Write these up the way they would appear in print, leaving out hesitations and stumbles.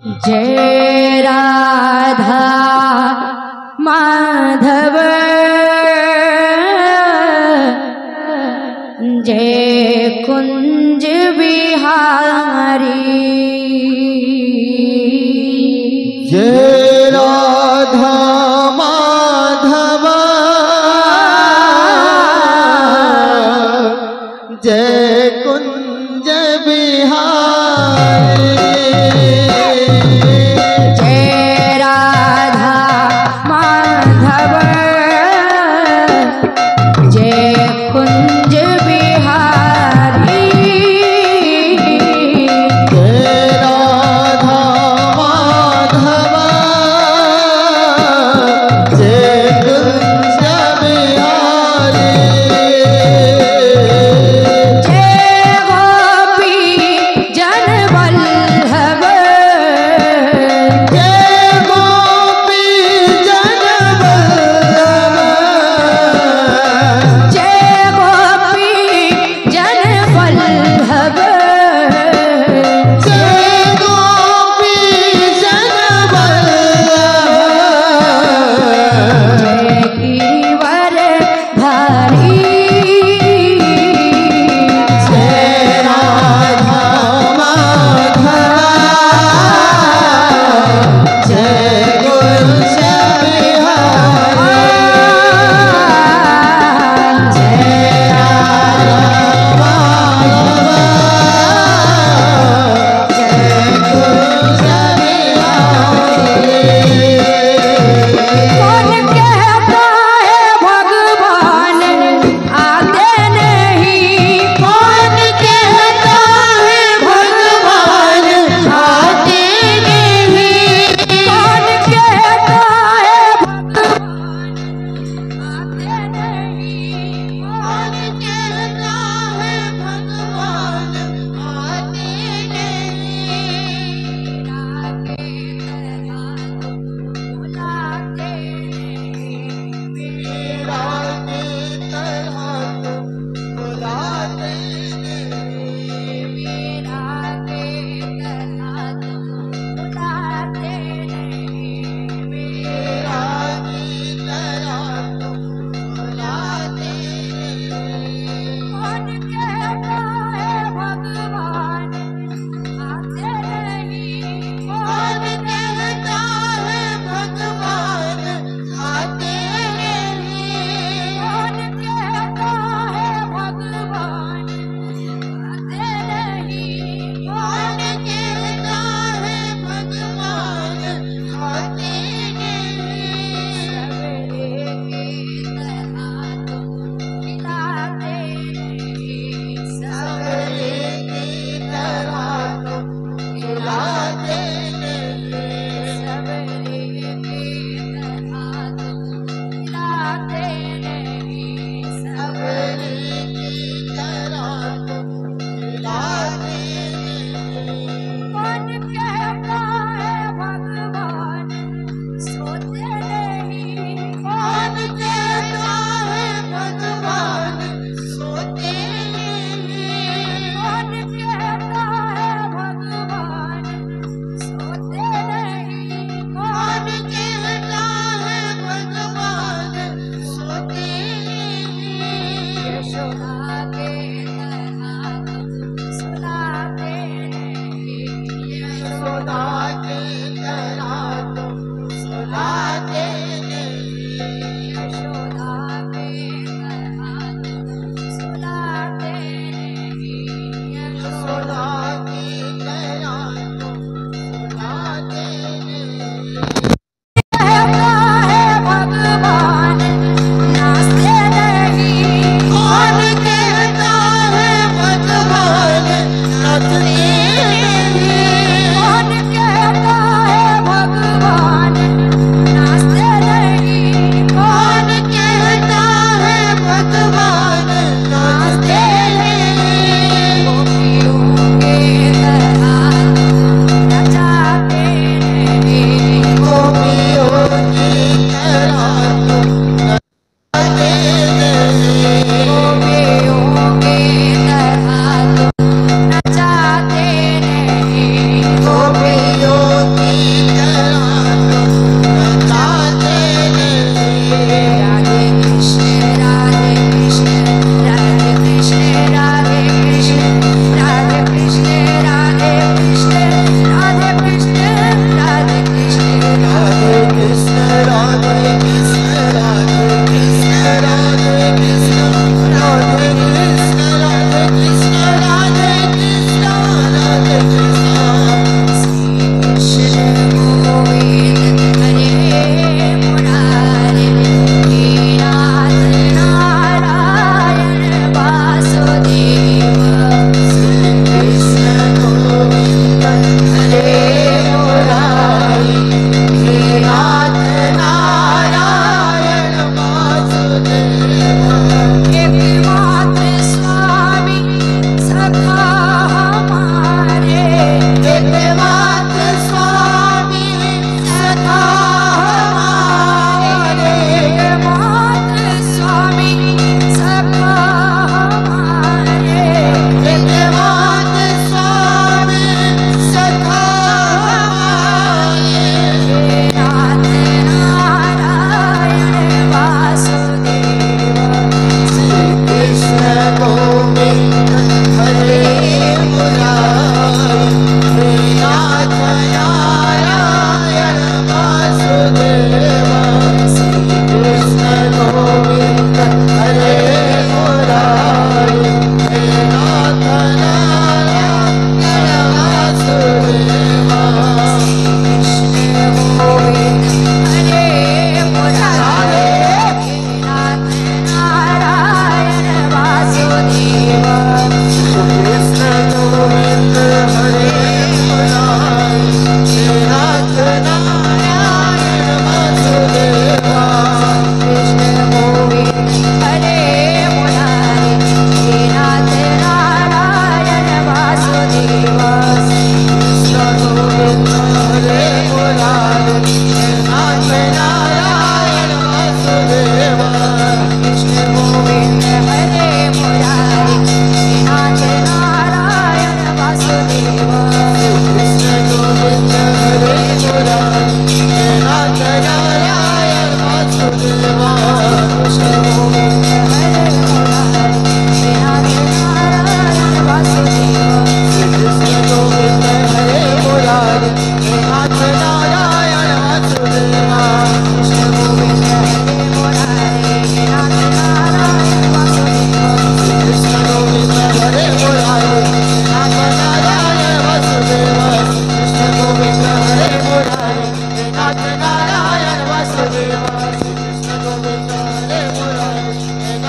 जय राधा माधव जय कुंज बिहारी। जय राधा माधव जय कुंज बिहारी। जय राधा माधव जय कुंज बिहारी। जय राधा माधव जय कुंज बिहारी। जय गोपी जन वल्लभ जय गोपी जन वल्लभ जय गोपी जन वल्लभ जय गोपी जन वल्लभ जय गिरिवर धारी। जय राधा माधव जय कुंज बिहारी। जय राधा माधव जय कुंज बिहारी। कौन कहता है भगवान आते नहीं। कौन कहता है भगवान आते नहीं। कौन कहता है भगवान आते नहीं। कौन कहता है भगवान आते नहीं। मेरा के तरह तुम बुलाते नहीं। मेरा के तरह तुम बुलाते नहीं। मेरा के तरह तुम बुलाते नहीं। मेरा के तरह तुम बुलाते नहीं। कौन कहता है भगवान आते नहीं। कौन कहता है भगवान आते नहीं। कौन कहता है भगवान आते नहीं। कौन कहता है भगवान आते नहीं। सवेरे की तरह तुम खिलाते नहीं। सवेरे की तरह तुम खिलाते नहीं। सवेरे की तरह तुम खिलाते नहीं। सवेरे की तरह तुम खिलाते नहीं। कौन कहता है भगवान सोते नहीं। कौन कहता है भगवान सोते नहीं। कौन कहता है भगवान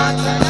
नाथ